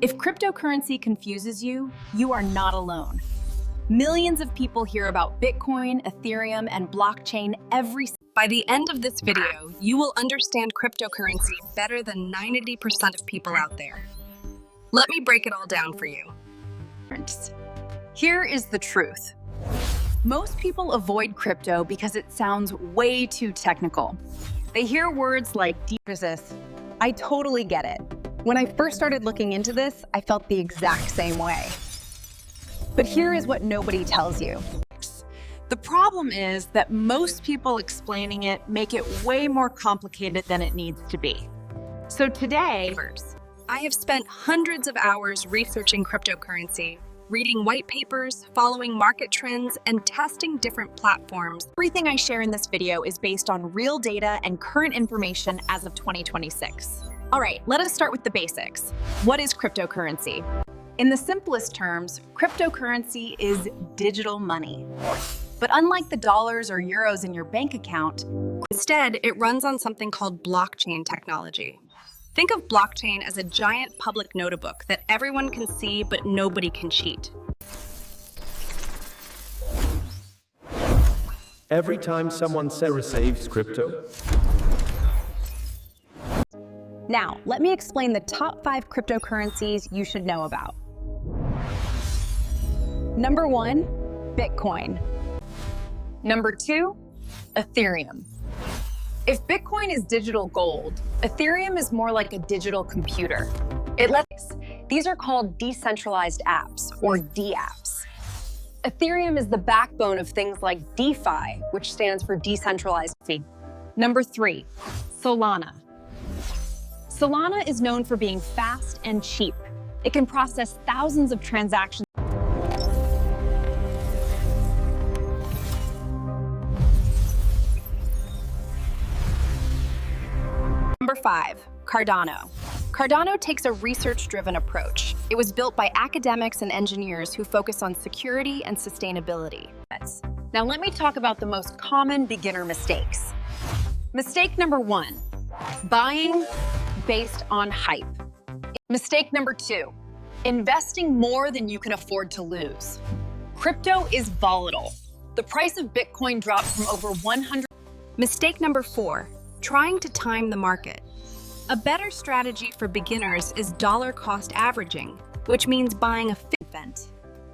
If cryptocurrency confuses you, you are not alone. Millions of people hear about Bitcoin, Ethereum, and blockchain every. By the end of this video, you will understand cryptocurrency better than 90% of people out there. Let me break it all down for you. Here is the truth. Most people avoid crypto because it sounds way too technical. They hear words like I totally get it. When I first started looking into this, I felt the exact same way. But here is what nobody tells you. The problem is that most people explaining it make it way more complicated than it needs to be. So today, I have spent hundreds of hours researching cryptocurrency, reading white papers, following market trends, and testing different platforms. Everything I share in this video is based on real data and current information as of 2026. All right, let us start with the basics. What is cryptocurrency? In the simplest terms, cryptocurrency is digital money. But unlike the dollars or euros in your bank account, instead, it runs on something called blockchain technology. Think of blockchain as a giant public notebook that everyone can see but nobody can cheat. Every time someone saves crypto. Now, let me explain the top 5 cryptocurrencies you should know about. Number 1, Bitcoin. Number 2, Ethereum. If Bitcoin is digital gold, Ethereum is more like a digital computer. These are called decentralized apps, or DApps. Ethereum is the backbone of things like DeFi, which stands for decentralized fee. Number 3, Solana. Solana is known for being fast and cheap. It can process thousands of transactions. Number 5, Cardano. Cardano takes a research-driven approach. It was built by academics and engineers who focus on security and sustainability. Now let me talk about the most common beginner mistakes. Mistake number 1, buying based on hype. Mistake number 2, investing more than you can afford to lose. Crypto is volatile. The price of Bitcoin dropped from over 100. Mistake number 4, trying to time the market. A better strategy for beginners is dollar cost averaging, which means buying a event.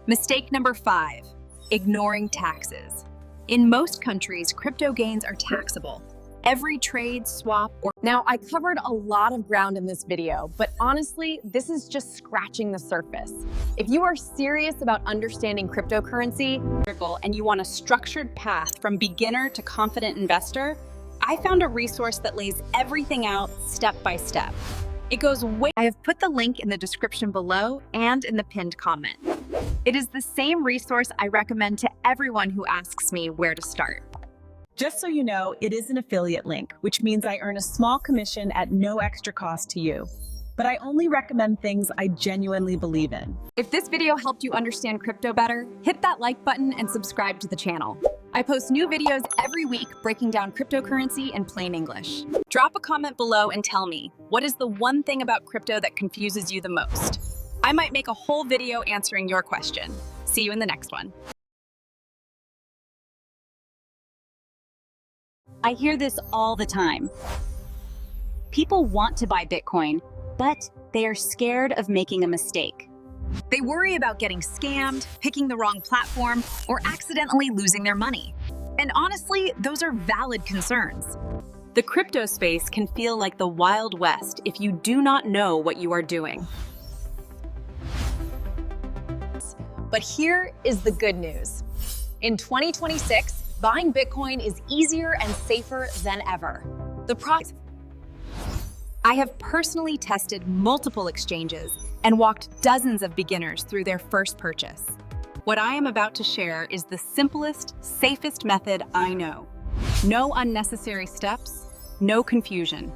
Mistake number 5, ignoring taxes. In most countries, crypto gains are taxable. Every trade, swap, or... Now, I covered a lot of ground in this video, but honestly, this is just scratching the surface. If you are serious about understanding cryptocurrency and you want a structured path from beginner to confident investor, I found a resource that lays everything out step by step. It goes way... I have put the link in the description below and in the pinned comment. It is the same resource I recommend to everyone who asks me where to start. Just so you know, it is an affiliate link, which means I earn a small commission at no extra cost to you. But I only recommend things I genuinely believe in. If this video helped you understand crypto better, hit that like button and subscribe to the channel. I post new videos every week breaking down cryptocurrency in plain English. Drop a comment below and tell me, what is the one thing about crypto that confuses you the most? I might make a whole video answering your question. See you in the next one. I hear this all the time. People want to buy Bitcoin, but they are scared of making a mistake. They worry about getting scammed, picking the wrong platform, or accidentally losing their money. And honestly, those are valid concerns. The crypto space can feel like the Wild West if you do not know what you are doing. But here is the good news. In 2026, buying Bitcoin is easier and safer than ever. I have personally tested multiple exchanges and walked dozens of beginners through their first purchase. What I am about to share is the simplest, safest method I know. No unnecessary steps, no confusion.